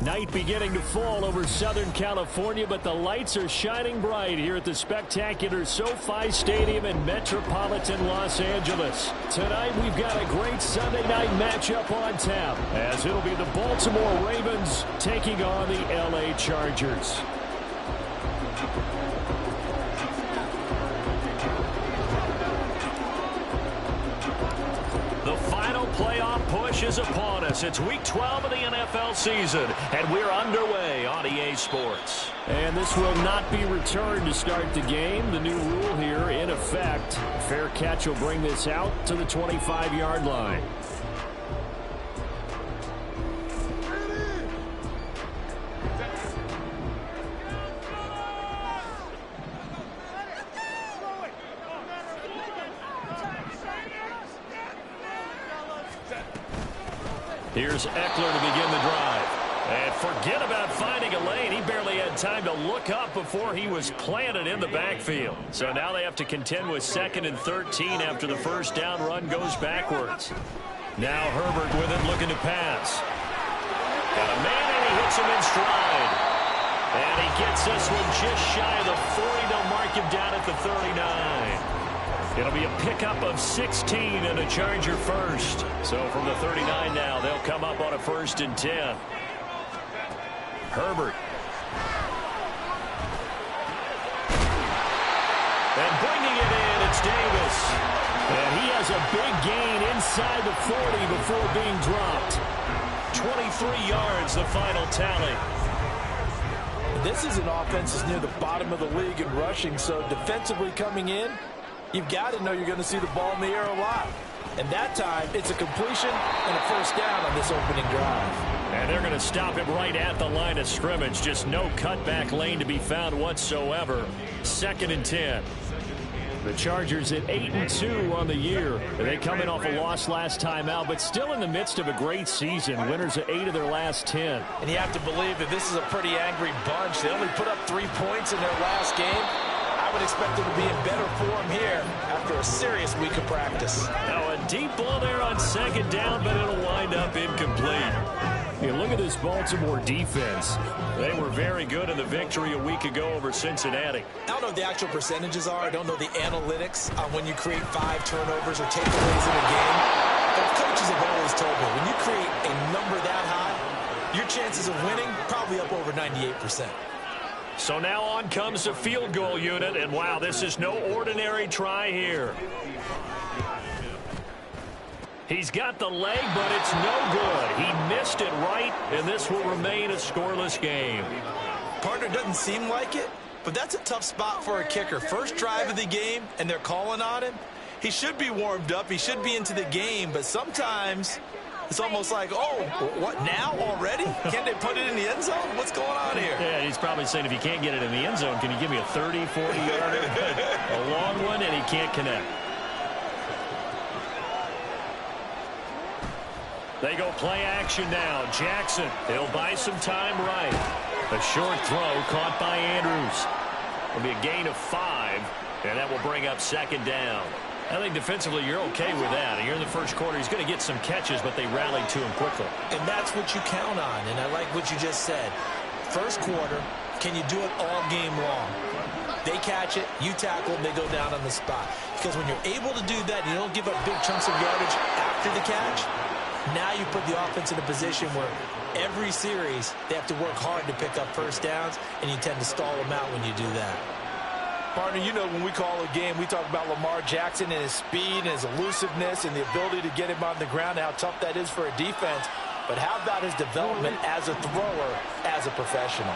Night beginning to fall over Southern California, but the lights are shining bright here at the spectacular SoFi Stadium in metropolitan Los Angeles. Tonight we've got a great Sunday night matchup on tap, as it'll be the Baltimore Ravens taking on the LA Chargers. The final playoff push is upon us. It's week 12 of the NFL season, and we're underway on EA Sports. And this will not be returned to start the game. The new rule here in effect. Fair catch will bring this out to the 25-yard line. Here's Eckler to begin the drive. And forget about finding a lane. He barely had time to look up before he was planted in the backfield. So now they have to contend with 2nd and 13 after the first down run goes backwards. Now Herbert with it, looking to pass. Got a man, and he hits him in stride. And he gets this one just shy of the 40. They'll mark him down at the 39. It'll be a pickup of 16 and a Charger first. So from the 39 now, they'll come up on a 1st and 10. Herbert. And bringing it in, it's Davis. And he has a big gain inside the 40 before being dropped. 23 yards, the final tally. This is an offense that's near the bottom of the league in rushing, so defensively coming in, you've got to know you're going to see the ball in the air a lot. And that time, it's a completion and a first down on this opening drive. And they're going to stop him right at the line of scrimmage. Just no cutback lane to be found whatsoever. 2nd and 10. The Chargers at 8-2 on the year. They come in off a loss last time out, but still in the midst of a great season. Winners of 8 of their last 10. And you have to believe that this is a pretty angry bunch. They only put up 3 points in their last game. I would expect them to be in better form here after a serious week of practice. Now a deep ball there on 2nd down, but it'll wind up incomplete. You look at this Baltimore defense. They were very good in the victory a week ago over Cincinnati. I don't know what the actual percentages are. I don't know the analytics on when you create 5 turnovers or takeaways in a game. But coaches have always told me, when you create a number that high, your chances of winning probably up over 98%. So now on comes the field goal unit, and wow, this is no ordinary try here. He's got the leg, but it's no good. He missed it right, and this will remain a scoreless game. Partner, doesn't seem like it, but that's a tough spot for a kicker. First drive of the game, and they're calling on him. He should be warmed up. He should be into the game, but sometimes it's almost like, oh, what, now already? Can't they put it in the end zone? What's going on here? Yeah, he's probably saying, if you can't get it in the end zone, can you give me a 30, 40-yarder? A long one, and he can't connect. They go play action now. Jackson, he'll buy some time right. A short throw caught by Andrews. It'll be a gain of 5, and that will bring up 2nd down. I think defensively you're okay with that. You're in the first quarter. He's going to get some catches, but they rallied to him quickly. And that's what you count on, and I like what you just said. First quarter, can you do it all game long? They catch it, you tackle them, they go down on the spot. Because when you're able to do that, you don't give up big chunks of yardage after the catch, now you put the offense in a position where every series they have to work hard to pick up first downs, and you tend to stall them out when you do that. Partner, you know when we call a game, we talk about Lamar Jackson and his speed and his elusiveness and the ability to get him on the ground, how tough that is for a defense. But how about his development as a thrower, as a professional?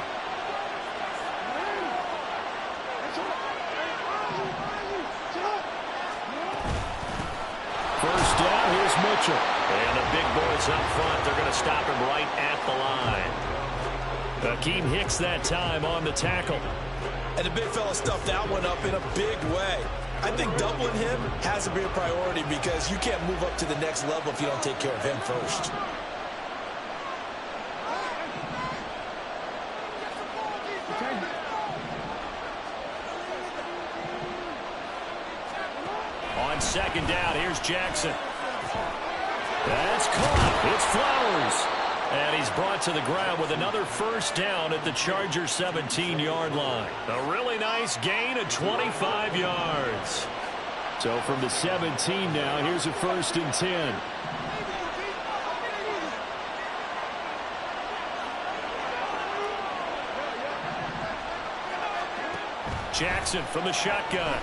Mitchell. And the big boys up front, they're going to stop him right at the line. Akeem Hicks that time on the tackle. And the big fella stuffed that one up in a big way. I think doubling him has to be a priority because you can't move up to the next level if you don't take care of him first. On second down, here's Jackson. That's caught. It's Flowers. And he's brought to the ground with another first down at the Chargers' 17-yard line. A really nice gain of 25 yards. So from the 17 now, here's a 1st and 10. Jackson from the shotgun.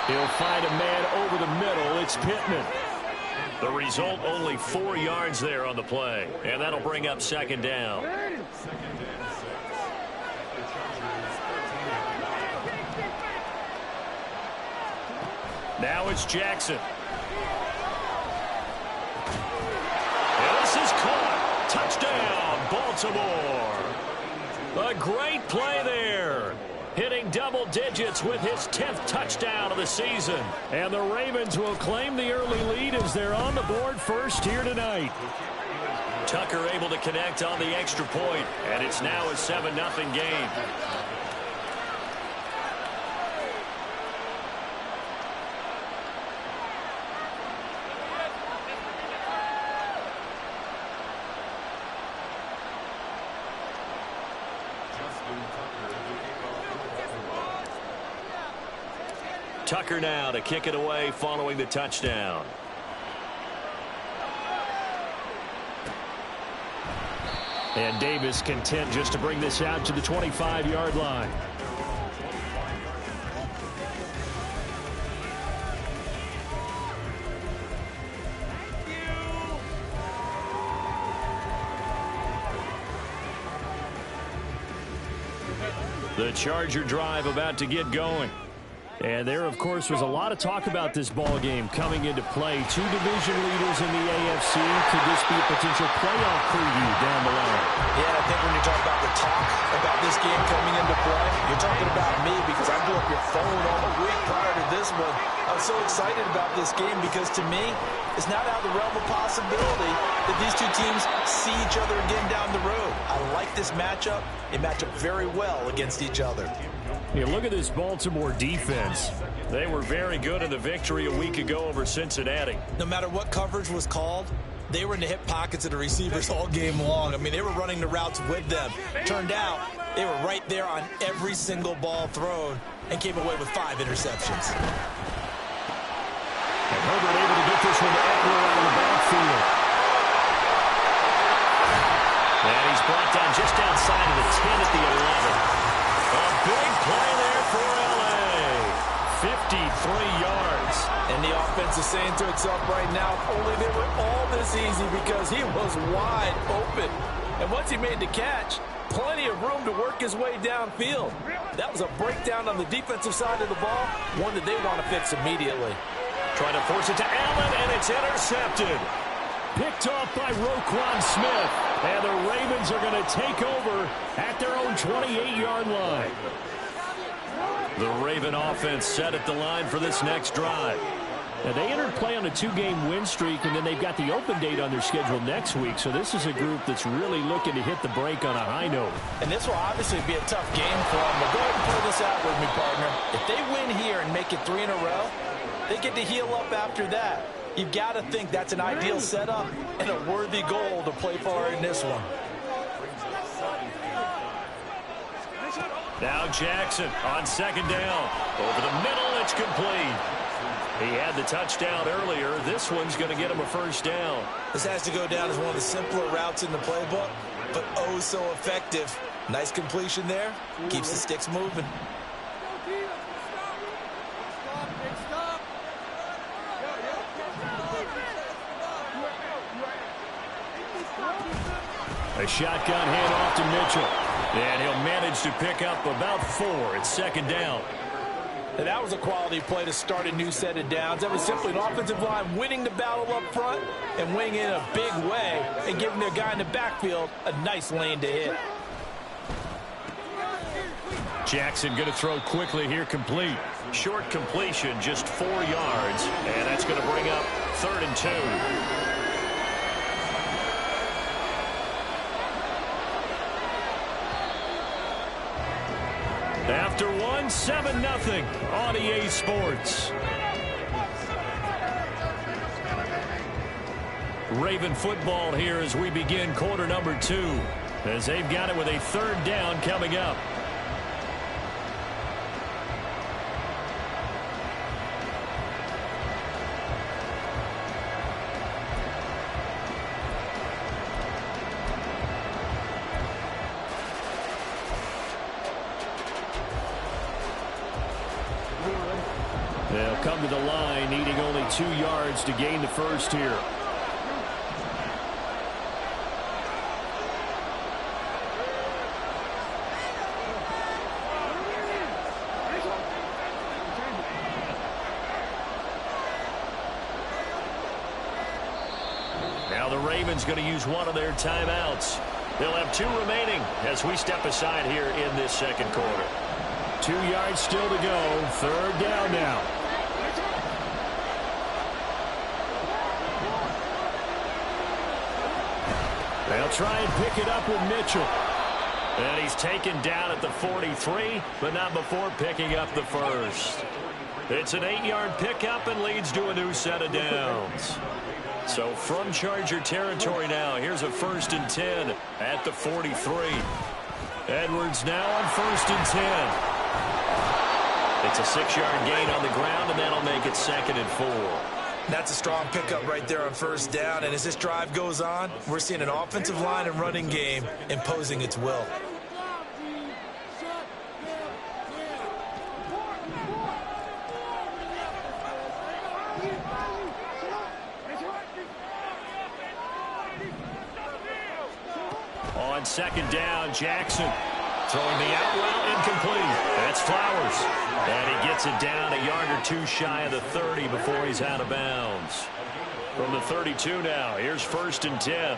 He'll find a man over the middle. It's Pittman. The result, only 4 yards there on the play. And that'll bring up second down. Now it's Jackson. And this is caught. Touchdown, Baltimore. A great play there. Hitting double digits with his 10th touchdown of the season. And the Ravens will claim the early lead as they're on the board first here tonight. Tucker able to connect on the extra point, and it's now a 7-0 game. Tucker now to kick it away following the touchdown. And Davis content just to bring this out to the 25-yard line. The Charger drive about to get going. And there, of course, was a lot of talk about this ball game coming into play. 2 division leaders in the AFC. Could this be a potential playoff preview down the line? Yeah, I think when you talk about the talk about this game coming into play, you're talking about me because I blew up your phone all week prior to this one. I'm so excited about this game because, to me, it's not out of the realm of possibility that these two teams see each other again down the road. I like this matchup. They match up very well against each other. Yeah, look at this Baltimore defense. They were very good in the victory a week ago over Cincinnati. No matter what coverage was called, they were in the hip pockets of the receivers all game long. I mean, they were running the routes with them. Turned out, they were right there on every single ball thrown and came away with 5 interceptions. And Herbert able to get this one to Eckler out of the backfield. And he's brought down just outside of the 10 at the 11. A big play there for L.A. 53 yards. And the offense is saying to itself right now, if only they were all this easy because he was wide open. And once he made the catch, plenty of room to work his way downfield. That was a breakdown on the defensive side of the ball, one that they want to fix immediately. Trying to force it to Allen, and it's intercepted. Picked off by Roquan Smith. And the Ravens are going to take over at their own 28-yard line. The Raven offense set at the line for this next drive. Now, they entered play on a 2-game win streak, and then they've got the open date on their schedule next week. So this is a group that's really looking to hit the break on a high note. And this will obviously be a tough game for them. But go ahead and play this out with me, partner. If they win here and make it 3 in a row, they get to heal up after that. You've got to think that's an ideal setup and a worthy goal to play for in this one. Now Jackson on second down. Over the middle, it's complete. He had the touchdown earlier. This one's going to get him a first down. This has to go down as one of the simpler routes in the playbook, but oh so effective. Nice completion there. Keeps the sticks moving. A shotgun handoff to Mitchell. And he'll manage to pick up about 4. It's second down. And that was a quality play to start a new set of downs. That was simply an offensive line winning the battle up front and winning in a big way and giving their guy in the backfield a nice lane to hit. Jackson going to throw quickly here, complete. Short completion, just 4 yards, and that's going to bring up 3rd and 2. After one, 7-0 on EA Sports. Raven football here as we begin quarter number 2, as they've got it with a 3rd down coming up. They'll come to the line, needing only 2 yards to gain the first here. Now the Ravens going to use one of their timeouts. They'll have 2 remaining as we step aside here in this second quarter. 2 yards still to go. 3rd down now. They'll try and pick it up with Mitchell. And he's taken down at the 43, but not before picking up the first. It's an 8-yard pickup and leads to a new set of downs. So from Charger territory now, here's a 1st and 10 at the 43. Edwards now on 1st and 10. It's a 6-yard gain on the ground, and that'll make it 2nd and 4. That's a strong pickup right there on 1st down, and as this drive goes on, we're seeing an offensive line and running game imposing its will. On 2nd down, Jackson throwing the out route, incomplete. That's Flowers. And he gets it down a yard or 2 shy of the 30 before he's out of bounds. From the 32 now, here's 1st and 10.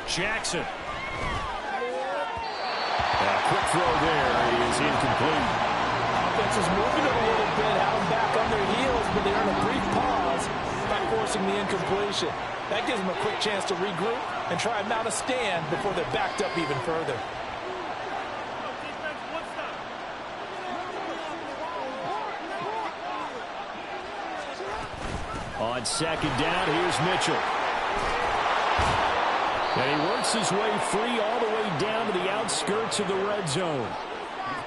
Jackson. Quick throw there is incomplete. Offense is moving it a little bit, have them back on their heels, but they're in a brief pause by forcing the incompletion. That gives them a quick chance to regroup and try and mount a stand before they're backed up even further. On 2nd down, here's Mitchell. And he works his way free all the way down to the outskirts of the red zone.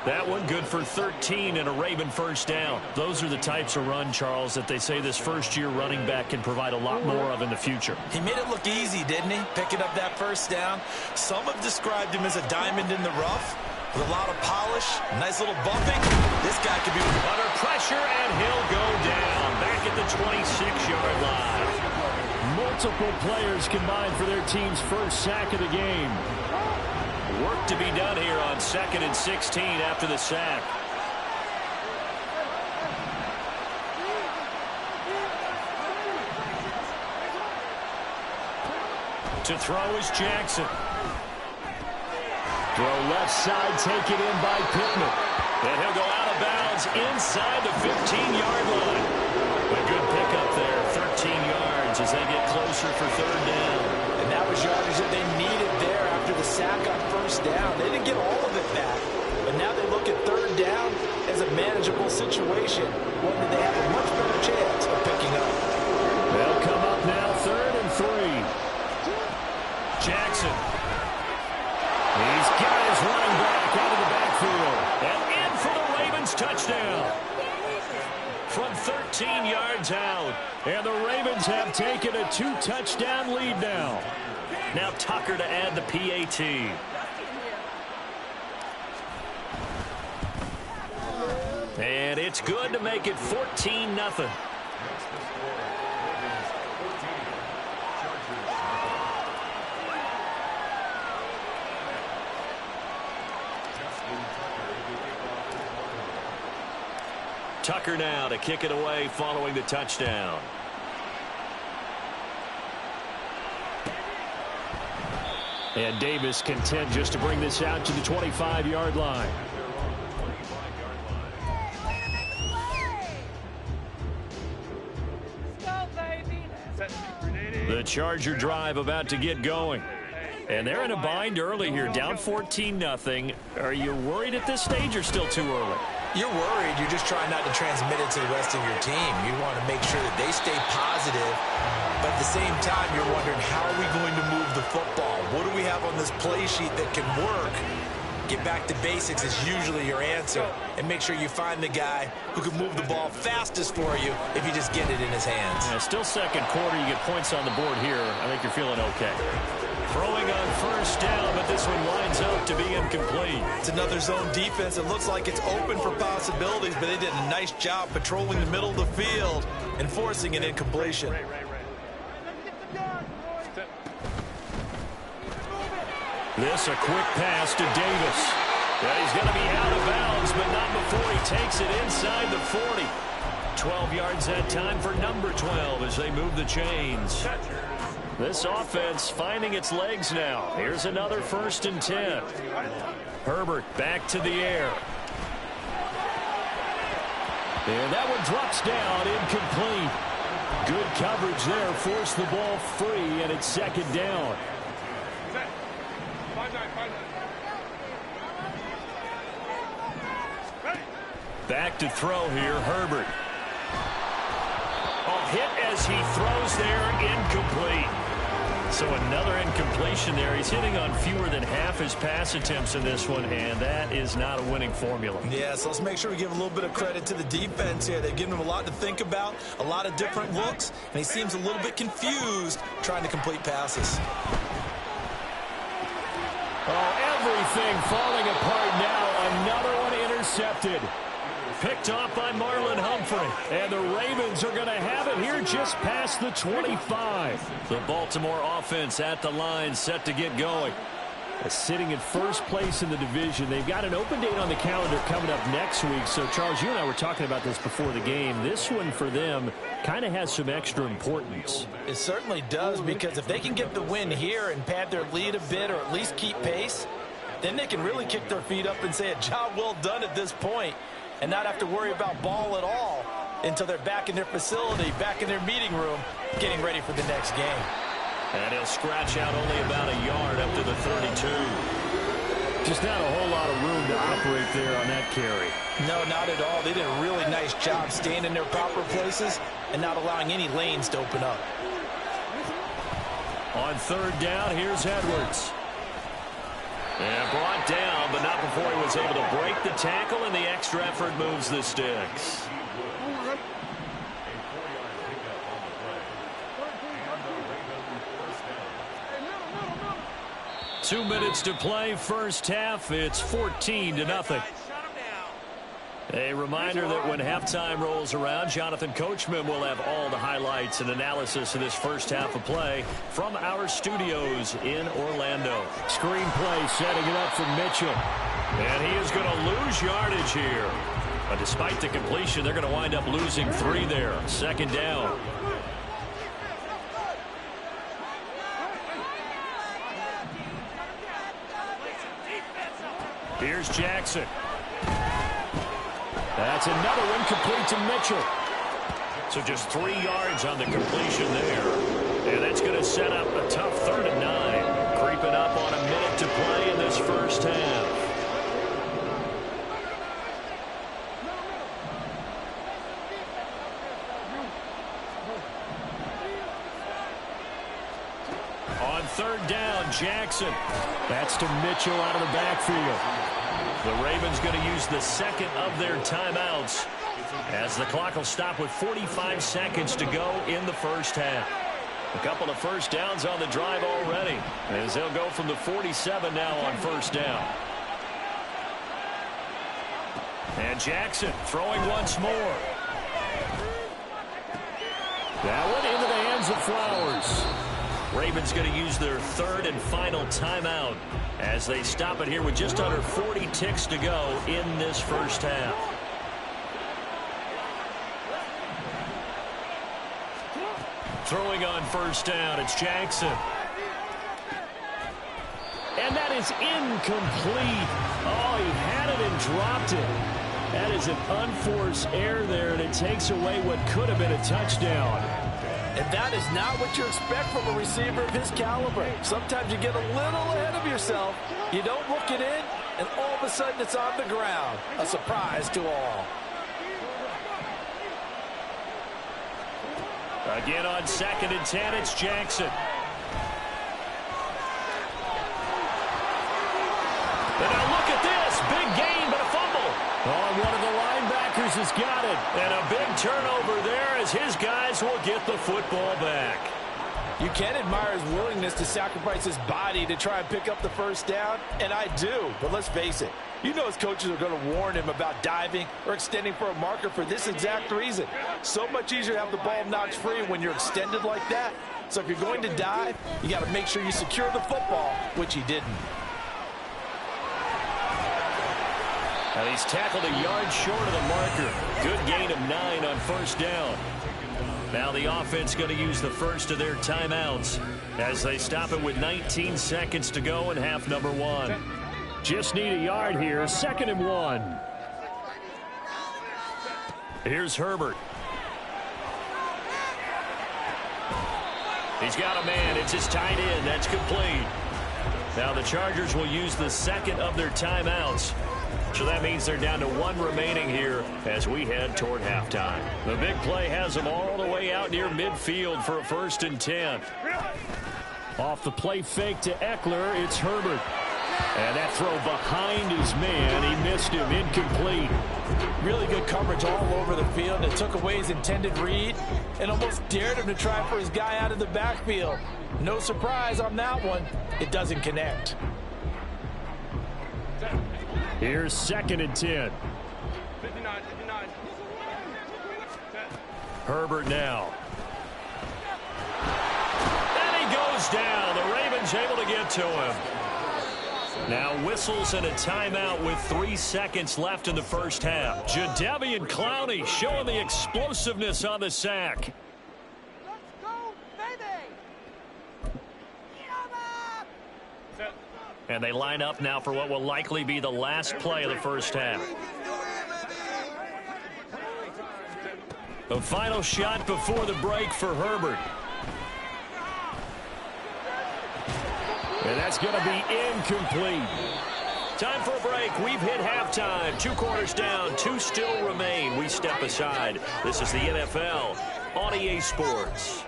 That one good for 13 and a Raven 1st down. Those are the types of run, Charles, that they say this first-year running back can provide a lot more of in the future. He made it look easy, didn't he? Picking up that 1st down. Some have described him as a diamond in the rough with a lot of polish, nice little bumping. This guy could be under pressure, and he'll go down back at the 26-yard line. Multiple players combined for their team's first sack of the game. Work to be done here on 2nd and 16 after the sack. To throw is Jackson. Throw left side, taken in by Pittman. And he'll go out of bounds inside the 15-yard line. A good pickup there, 13 yards as they get closer for 3rd down. And that was yardage that they needed there after the sack on 1st down. They didn't get all of it back, but now they look at 3rd down as a manageable situation, one that they have a much better chance of picking up. They'll come up now 3rd and 3. Jackson. He's got his running back out of the backfield. And in for the Ravens touchdown. From 13 yards out. And the Ravens have taken a 2-touchdown lead now. Now Tucker to add the PAT. And it's good to make it 14-0. Tucker now to kick it away following the touchdown. And Davis content just to bring this out to the 25-yard line. The Charger drive about to get going. And they're in a bind early here, down 14-0. Are you worried at this stage or still too early? You're worried. You're just trying not to transmit it to the rest of your team. You want to make sure that they stay positive. But at the same time, you're wondering, how are we going to move the football? What do we have on this play sheet that can work? Get back to basics is usually your answer. And make sure you find the guy who can move the ball fastest for you if you just get it in his hands. Yeah, still second quarter. You get points on the board here. I think you're feeling okay. Throwing on first down, but this one lines up to be incomplete. It's another zone defense. It looks like it's open for possibilities, but they did a nice job patrolling the middle of the field and forcing an incompletion. This a quick pass to Davis. Yeah, he's going to be out of bounds, but not before he takes it inside the 40. 12 yards that time for number 12 as they move the chains. This offense finding its legs now. Here's another 1st and 10. Herbert back to the air. And that one drops down, incomplete. Good coverage there, forced the ball free, and it's 2nd down. Back to throw here, Herbert. Oh, hit as he throws there, incomplete. So another incompletion there. He's hitting on fewer than half his pass attempts in this one, and that is not a winning formula. Yeah, so let's make sure we give a little bit of credit to the defense here. They've given him a lot to think about, a lot of different looks, and he seems a little bit confused trying to complete passes. Oh, everything falling apart now. Another one intercepted. Picked off by Marlon Humphrey. And the Ravens are going to have it here just past the 25. The Baltimore offense at the line, set to get going. Sitting in first place in the division. They've got an open date on the calendar coming up next week. So, Charles, you and I were talking about this before the game. This one for them kind of has some extra importance. It certainly does, because if they can get the win here and pad their lead a bit or at least keep pace, then they can really kick their feet up and say a job well done at this point and not have to worry about ball at all until they're back in their facility, back in their meeting room, getting ready for the next game. And he'll scratch out only about a yard up to the 32. Just not a whole lot of room to operate there on that carry. No, not at all. They did a really nice job staying in their proper places and not allowing any lanes to open up. On 3rd down, here's Edwards. And brought down, but not before he was able to break the tackle, and the extra effort moves the sticks. Two minutes to play, first half. It's 14-0. A reminder that when halftime rolls around, Jonathan Coachman will have all the highlights and analysis of this first half of play from our studios in Orlando. Screen play setting it up for Mitchell. And he is going to lose yardage here. But despite the completion, they're going to wind up losing 3 there. 2nd down. Here's Jackson. That's another one complete to Mitchell. So just 3 yards on the completion there. And that's going to set up a tough 3rd and 9. Creeping up on a minute to play in this first half. On 3rd down, Jackson. That's to Mitchell out of the backfield. The Ravens going to use the 2nd of their timeouts as the clock will stop with 45 seconds to go in the first half. A couple of first downs on the drive already as they'll go from the 47 now on 1st down. And Jackson throwing once more. That one into the hands of Flowers. Ravens going to use their third and final timeout as they stop it here with just under 40 ticks to go in this first half. Throwing on first down, it's Jackson. And that is incomplete. Oh, he had it and dropped it. That is an unforced error there, and it takes away what could have been a touchdown. And that is not what you expect from a receiver of his caliber. Sometimes you get a little ahead of yourself. You don't look it in, and all of a sudden it's on the ground. A surprise to all. Again on 2nd and 10, it's Jackson. And now look at this. Big gain, but a fumble. Oh, one of the linebackers has got it. And a big turnover there as his guys will get the football back. You can admire his willingness to sacrifice his body to try and pick up the first down, and I do. But let's face it, you know his coaches are going to warn him about diving or extending for a marker for this exact reason. So much easier to have the ball knocked free when you're extended like that. So if you're going to dive, you got to make sure you secure the football, which he didn't. And he's tackled a yard short of the marker. Good gain of 9 on first down. Now the offense going to use the first of their timeouts as they stop it with 19 seconds to go in half number 1. Just need a yard here. 2nd and 1. Here's Herbert. He's got a man. It's his tight end. That's complete. Now the Chargers will use the second of their timeouts. So that means they're down to 1 remaining here as we head toward halftime. The big play has them all the way out near midfield for a 1st and 10. Off the play fake to Eckler, it's Herbert. And that throw behind his man, he missed him, incomplete. Really good coverage all over the field. It took away his intended read and almost dared him to try for his guy out of the backfield. No surprise on that one. It doesn't connect. Here's 2nd and 10. 59. Herbert now. And he goes down. The Ravens able to get to him. Now whistles and a timeout with 3 seconds left in the first half. Jadeveon Clowney showing the explosiveness on the sack. Let's go, baby! And they line up now for what will likely be the last play of the first half. The final shot before the break for Herbert. And that's going to be incomplete. Time for a break. We've hit halftime. 2 quarters down, 2 still remain. We step aside. This is the NFL on EA Sports.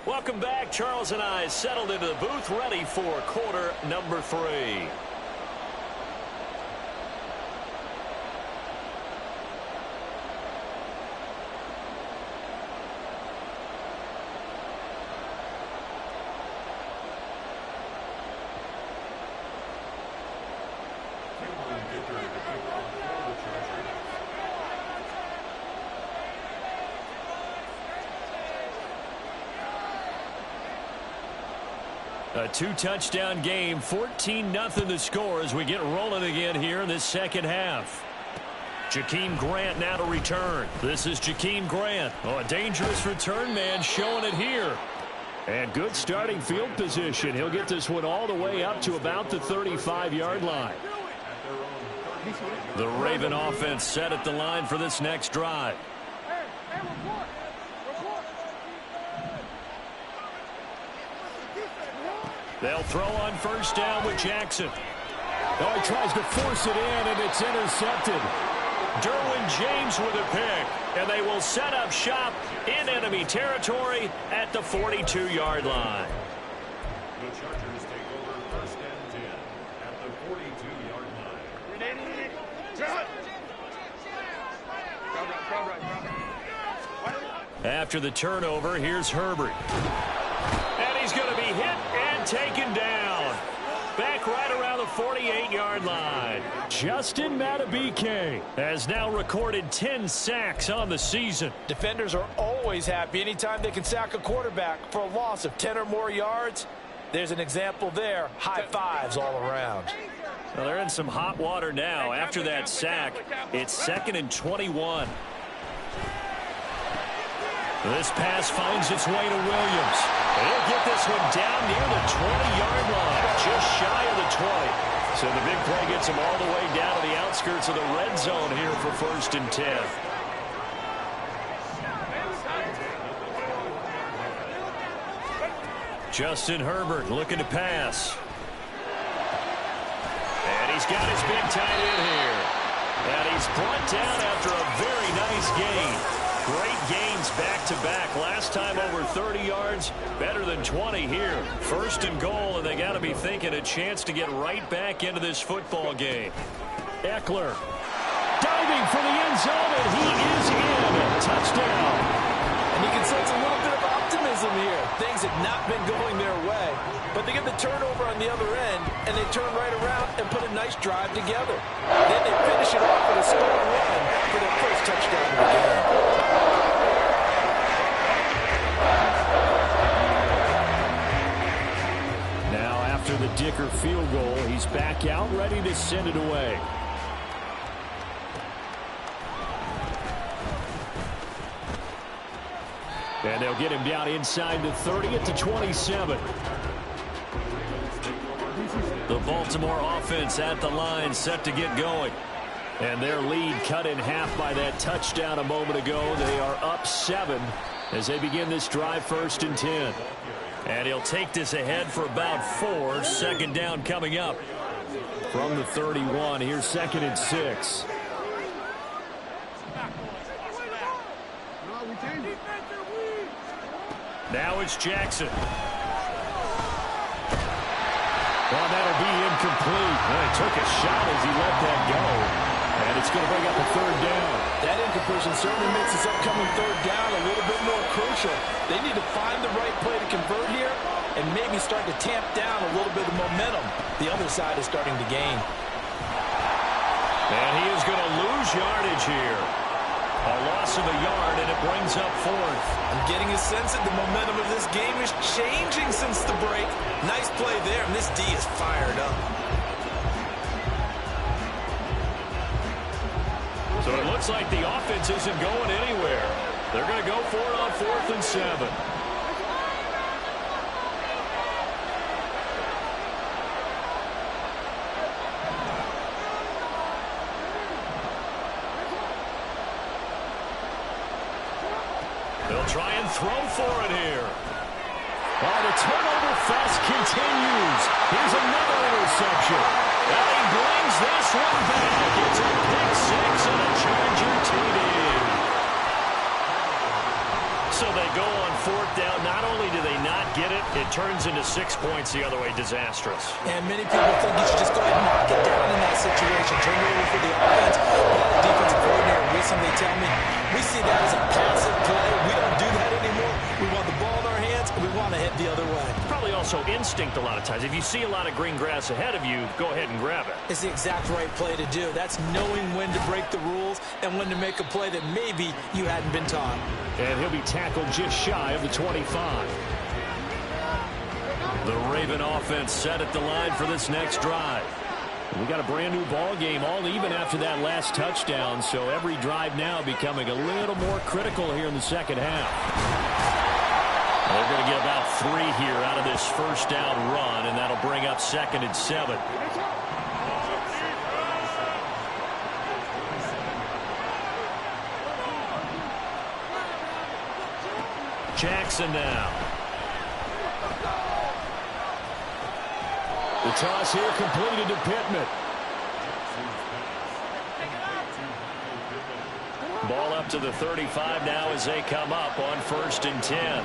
Welcome back. Charles and I settled into the booth, ready for quarter number 3. A 2-touchdown game, 14-0 the score as we get rolling again here in this second half. Jakeem Grant now to return. This is Jakeem Grant. Oh, a dangerous return man showing it here. And good starting field position. He'll get this one all the way up to about the 35-yard line. The Raven offense set at the line for this next drive. They'll throw on first down with Jackson. Oh, he tries to force it in, and it's intercepted. Derwin James with a pick, and they will set up shop in enemy territory at the 42-yard line. The Chargers take over 1st and 10 at the 42-yard line. After the turnover, here's Herbert. And he's going to be hit and taken down. Back right around the 48-yard line. Justin Madubuike has now recorded 10 sacks on the season. Defenders are always happy anytime they can sack a quarterback for a loss of 10 or more yards. There's an example there. High fives all around. Well, they're in some hot water now. After that sack, it's 2nd and 21. This pass finds its way to Williams. He'll get this one down near the 20-yard line, just shy of the 20. So the big play gets him all the way down to the outskirts of the red zone here for 1st and 10. Justin Herbert looking to pass. And he's got his big tight end here. And he's brought down after a very nice gain. Great gains back-to-back. Last time over 30 yards, better than 20 here. 1st and goal, and they got to be thinking a chance to get right back into this football game. Eckler diving for the end zone, and he is in. Touchdown. And you can sense a little bit of optimism here. Things have not been going their way, but they get the turnover on the other end, and they turn right around and put a nice drive together. Then they finish it off with a scoring run for their first touchdown of the game. After the Dicker field goal, he's back out, ready to send it away. And they'll get him down inside the 30 at the 27. The Baltimore offense at the line, set to get going. And their lead cut in half by that touchdown a moment ago. They are up 7 as they begin this drive, 1st and 10. And he'll take this ahead for about 4. 2nd down coming up from the 31. Here's 2nd and 6. Now it's Jackson. Well, that'll be incomplete. Well, he took a shot as he let that go. And it's going to bring up a 3rd down. That incompletion certainly makes this upcoming 3rd down a little bit more crucial. They need to find the right play to convert here and maybe start to tamp down a little bit of momentum. The other side is starting to gain. And he is going to lose yardage here. A loss of a yard, and it brings up 4th. I'm getting a sense that the momentum of this game is changing since the break. Nice play there, and this D is fired up. So it looks like the offense isn't going anywhere. They're going to go for it on 4th and 7. They'll try and throw for it here. Oh, the turnover fest continues. Here's another interception. And he brings this one back. It's a pick 6 and a Charger TD. So they go on 4th down. Not only do they not get it, it turns into 6 points the other way. Disastrous. And many people think you should just go ahead and knock it down in that situation. Turn it over for the offense. But the defensive coordinator recently tell me we see that as a passive play. We don't do that anymore. We want the ball in our hands, and we want to head the other way. Probably also instinct a lot of times. If you see a lot of green grass ahead of you, go ahead and grab it. It's the exact right play to do. That's knowing when to break the rules and when to make a play that maybe you hadn't been taught. And he'll be tackled just shy of the 25. The Raven offense set at the line for this next drive. We got a brand new ball game, all even after that last touchdown, so every drive now becoming a little more critical here in the 2nd half. They're going to get about 3 here out of this 1st down run, and that'll bring up 2nd and 7. Jackson now. The toss here completed to Pittman. Ball up to the 35 now as they come up on 1st and 10.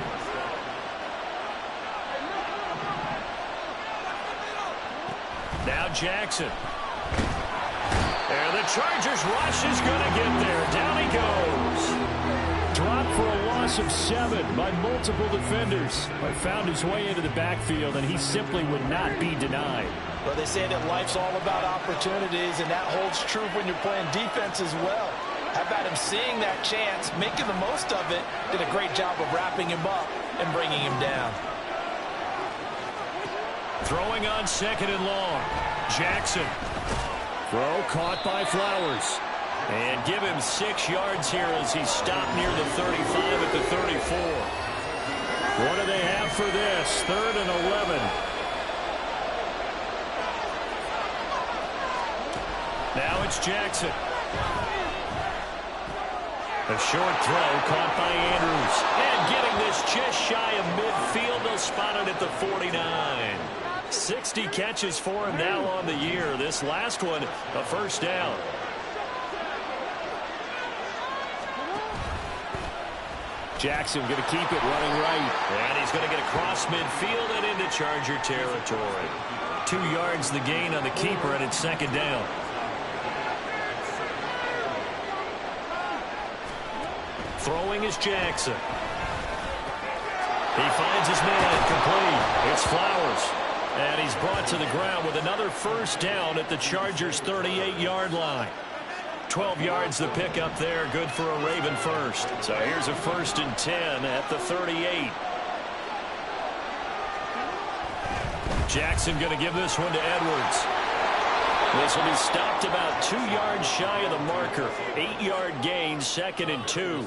Now Jackson. And the Chargers rush is going to get there. Down he goes. Drop for a loss loss of 7 by multiple defenders. But found his way into the backfield, and he simply would not be denied. Well, they say that life's all about opportunities, and that holds true when you're playing defense as well. How about him seeing that chance, making the most of it, did a great job of wrapping him up and bringing him down. Throwing on 2nd and long. Jackson. Throw caught by Flowers. And give him 6 yards here as he stopped near the 35 at the 34. What do they have for this? 3rd and 11. Now it's Jackson. A short throw caught by Andrews. And getting this just shy of midfield. They'll spot it at the 49. 60 catches for him now on the year. This last one, a first down. Jackson going to keep it running right. And he's going to get across midfield and into Charger territory. 2 yards the gain on the keeper, and it's 2nd down. Throwing is Jackson. He finds his man complete. It's Flowers. And he's brought to the ground with another first down at the Chargers' 38-yard line. 12 yards the pickup there. Good for a Raven first. So here's a 1st and 10 at the 38. Jackson going to give this one to Edwards. This will be stopped about 2 yards shy of the marker. 8-yard gain, 2nd and 2.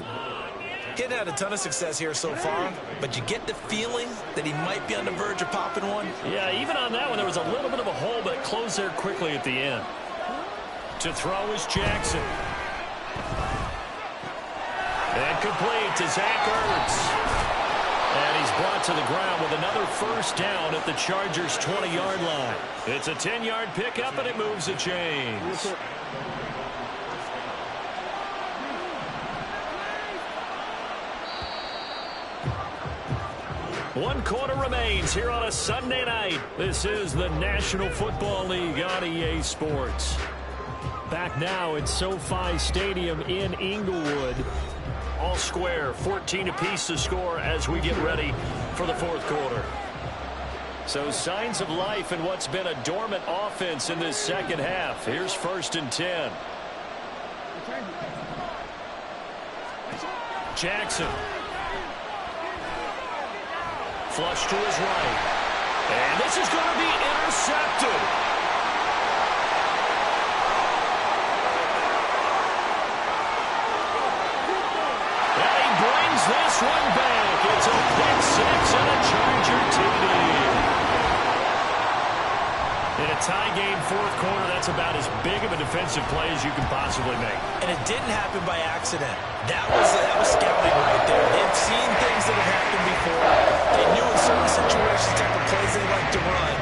Getting had a ton of success here so far, but you get the feeling that he might be on the verge of popping one. Yeah, even on that one, there was a little bit of a hole, but it closed there quickly at the end. To throw is Jackson. And complete to Zach Ertz. And he's brought to the ground with another first down at the Chargers' 20-yard line. It's a 10-yard pickup, and it moves the chains. One quarter remains here on a Sunday night. This is the National Football League on EA Sports. Back now at SoFi Stadium in Inglewood. All square, 14 apiece to score as we get ready for the 4th quarter. So signs of life in what's been a dormant offense in this 2nd half. Here's 1st and 10. Jackson. Flush to his right. And this is going to be intercepted. And he brings this one back. It's a pick 6 and a Charger TD. In a tie game, 4th quarter, that's about as big of a defensive play as you can possibly make. And it didn't happen by accident. That was scouting right there. They've seen things that have happened before. They knew in certain situations the type of plays they like to run.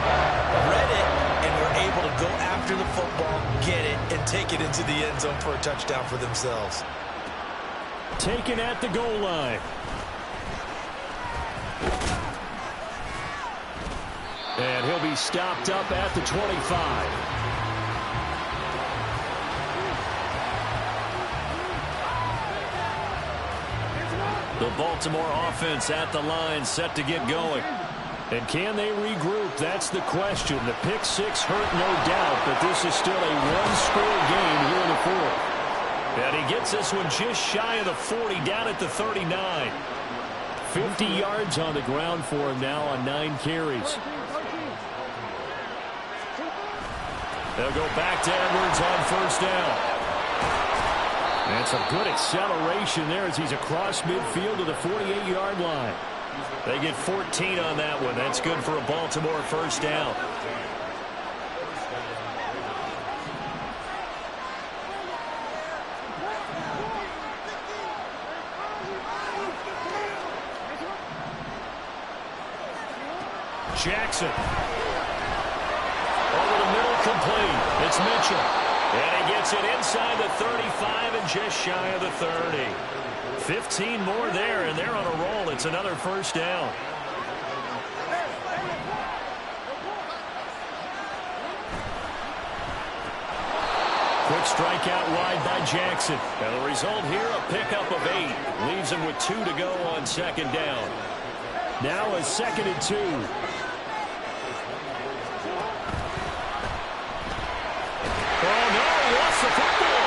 Read it, and were able to go after the football, get it, and take it into the end zone for a touchdown for themselves. Taken at the goal line. And he'll be stopped up at the 25. The Baltimore offense at the line, set to get going. And can they regroup? That's the question. The pick 6 hurt, no doubt, but this is still a one-score game here in the 4th. And he gets this one just shy of the 40, down at the 39. 50 yards on the ground for him now on 9 carries. They'll go back to Edwards on 1st down. And some good acceleration there as he's across midfield to the 48-yard line. They get 14 on that one. That's good for a Baltimore 1st down. Jackson. Over the middle, complete. It's Mitchell. And he gets it inside the 35 and just shy of the 30. 15 more there, and they're on a roll. It's another 1st down. Quick strike out wide by Jackson. And the result here, a pickup of 8. Leaves him with 2 to go on second down. Now a 2nd and 2. Oh, no, lost the football.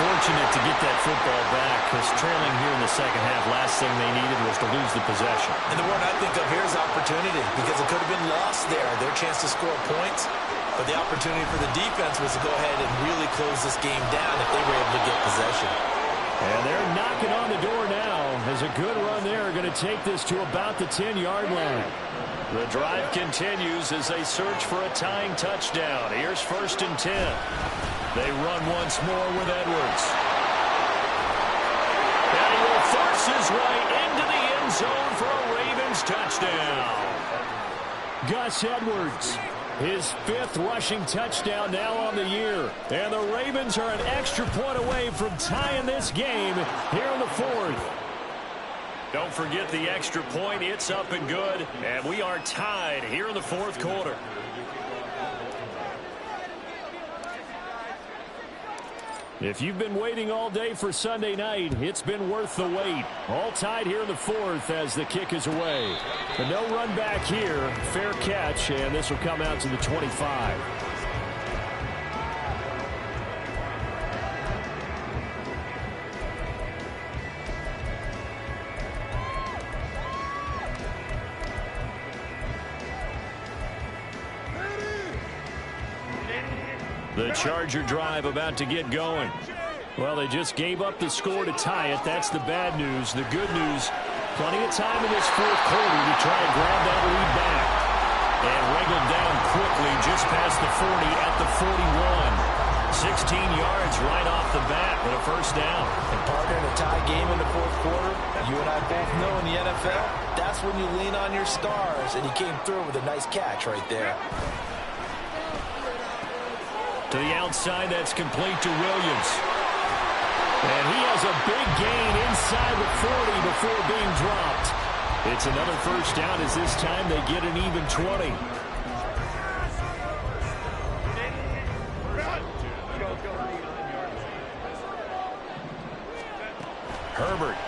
Fortunate to get that football back, because trailing here in the second half, last thing they needed was to lose the possession. And the word I think of here is opportunity, because it could have been lost there, their chance to score points. But the opportunity for the defense was to go ahead and really close this game down if they were able to get possession. And they're knocking on the door now, as a good run there going to take this to about the 10-yard line. The drive continues as they search for a tying touchdown. Here's 1st and 10. They run once more with Edwards. And he will force his way into the end zone for a Ravens touchdown. Gus Edwards, his 5th rushing touchdown now on the year. And the Ravens are an extra point away from tying this game here in the 4th. Don't forget the extra point. It's up and good. And we are tied here in the 4th quarter. If you've been waiting all day for Sunday night, it's been worth the wait. All tied here in the 4th as the kick is away. But no run back here. Fair catch, and this will come out to the 25. The Charger drive about to get going. Well, they just gave up the score to tie it. That's the bad news. The good news, plenty of time in this 4th quarter to try and grab that lead back. And wrangled down quickly just past the 40 at the 41. 16 yards right off the bat with a 1st down. And partner, in a tie game in the 4th quarter, you and I both know in the NFL, that's when you lean on your stars. And he came through with a nice catch right there. To the outside, that's complete to Williams. And he has a big gain inside the 40 before being dropped. It's another 1st down as this time they get an even 20. Herbert.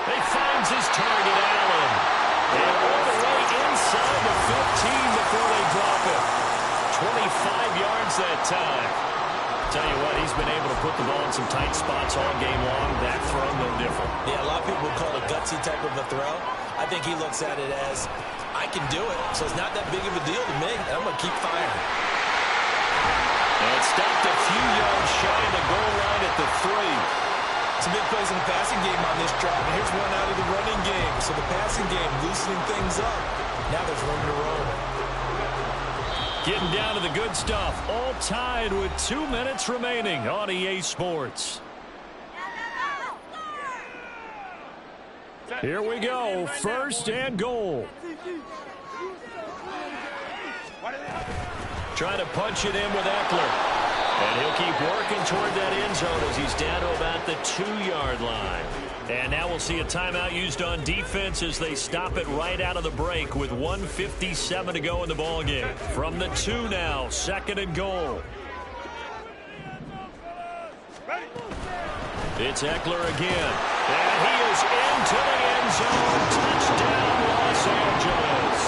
He finds his target, Allen. And all the way inside the 15 before they drop it. 25 yards that time. Tell you what, he's been able to put the ball in some tight spots all game long. That throw, no different. Yeah, a lot of people would call it a gutsy type of a throw. I think he looks at it as, I can do it, so it's not that big of a deal to me, and I'm going to keep firing. And it stopped a few yards shy of the goal line at the 3. Some big plays in the passing game on this drive, and here's one out of the running game. So the passing game loosening things up. Now there's room to roam. Getting down to the good stuff. All tied with 2 minutes remaining on EA Sports. Here we go. 1st and goal. Trying to punch it in with Eckler. And he'll keep working toward that end zone as he's down to about the 2-yard line. And now we'll see a timeout used on defense as they stop it right out of the break with 1:57 to go in the ballgame. From the 2 now, 2nd and goal. It's Eckler again. And he is into the end zone. Touchdown, Los Angeles.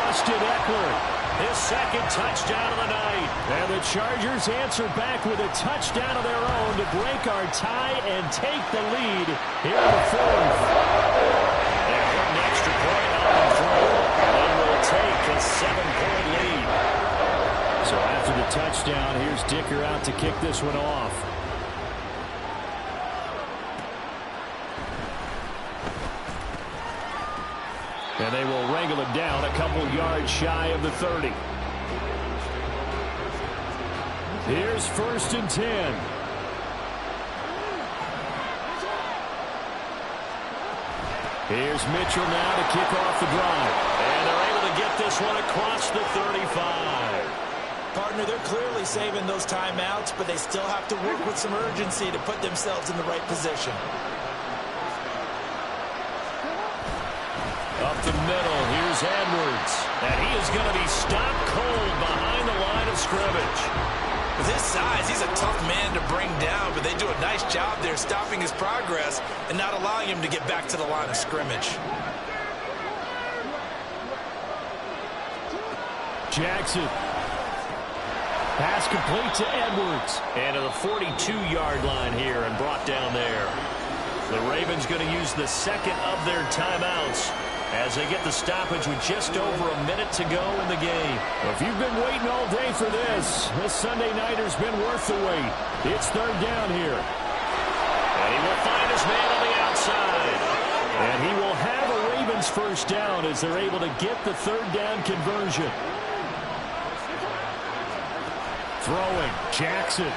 Austin Eckler. His 2nd touchdown of the night. And the Chargers answer back with a touchdown of their own to break our tie and take the lead here in the 4th. And one extra point up and through. And will take a 7-point lead. So after the touchdown, here's Dicker out to kick this one off. And they will wrangle it down a couple yards shy of the 30. Here's 1st and 10. Here's Mitchell now to kick off the drive. And they're able to get this one across the 35. Partner, they're clearly saving those timeouts, but they still have to work with some urgency to put themselves in the right position. Up the middle, here's Edwards. And he is going to be stopped cold behind the line of of scrimmage. With his size, he's a tough man to bring down, but they do a nice job there stopping his progress and not allowing him to get back to the line of scrimmage. Jackson. Pass complete to Edwards. And to the 42-yard line here and brought down there. The Ravens going to use the second of their timeouts as they get the stoppage with just over a minute to go in the game. Well, if you've been waiting all day for this Sunday nighter's been worth the wait. It's third down here. And he will find his man on the outside. And he will have a Ravens first down as they're able to get the third down conversion. Throwing, Jackson.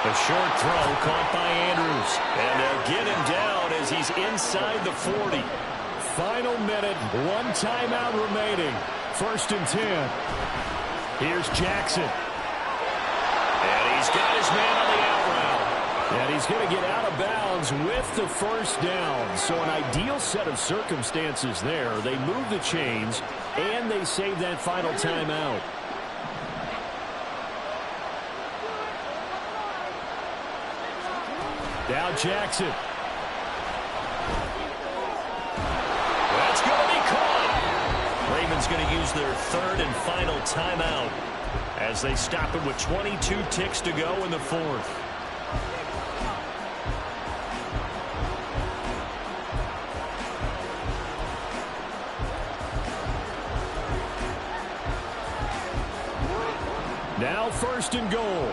A short throw caught by Andrews. And they'll get him down as he's inside the 40. Final minute, one timeout remaining. First and 10. Here's Jackson. And he's got his man on the out route. And he's going to get out of bounds with the first down. So an ideal set of circumstances there. They move the chains, and they save that final timeout. Now Jackson. That's going to be caught. Ravens going to use their third and final timeout as they stop it with 22 ticks to go in the fourth. Now first and goal.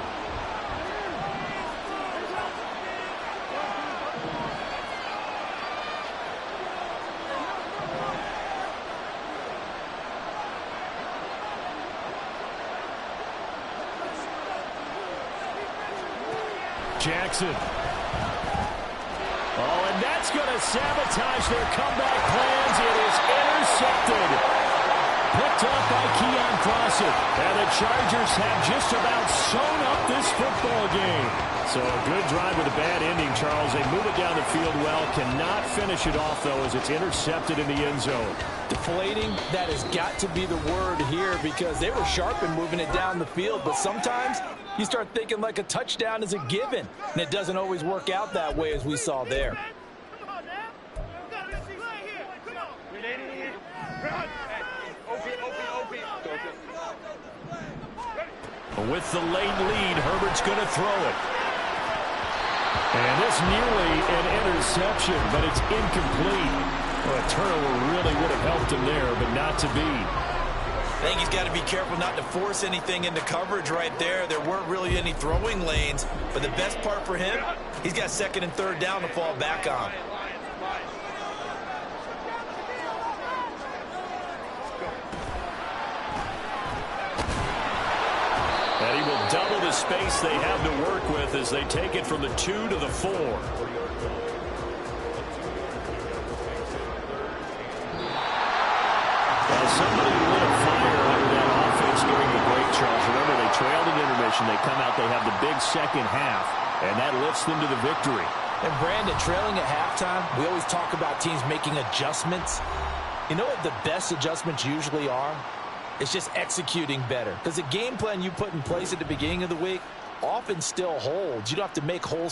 Jackson. Oh, and that's going to sabotage their comeback plans. It is intercepted. Picked up by Keon Crossett. And the Chargers have just about sewn up this football game. So a good drive with a bad ending, Charles. They move it down the field well. Cannot finish it off, though, as it's intercepted in the end zone. Deflating, that has got to be the word here because they were sharp in moving it down the field. But sometimes you start thinking like a touchdown is a given. And it doesn't always work out that way as we saw there. With the late lead, Herbert's going to throw it. And this nearly an interception, but it's incomplete. Well, a turnover really would have helped him there, but not to be. I think he's got to be careful not to force anything into coverage right there. There weren't really any throwing lanes, but the best part for him, he's got second and third down to fall back on. And he will double the space they have to work with as they take it from the 2 to the 4. Well, somebody lit a fire under that offense during the break, Charles. Remember, they trailed in intermission. They come out, they have the big second half, and that lifts them to the victory. And Brandon, trailing at halftime, we always talk about teams making adjustments. You know what the best adjustments usually are? It's just executing better. Because the game plan you put in place at the beginning of the week often still holds. You don't have to make whole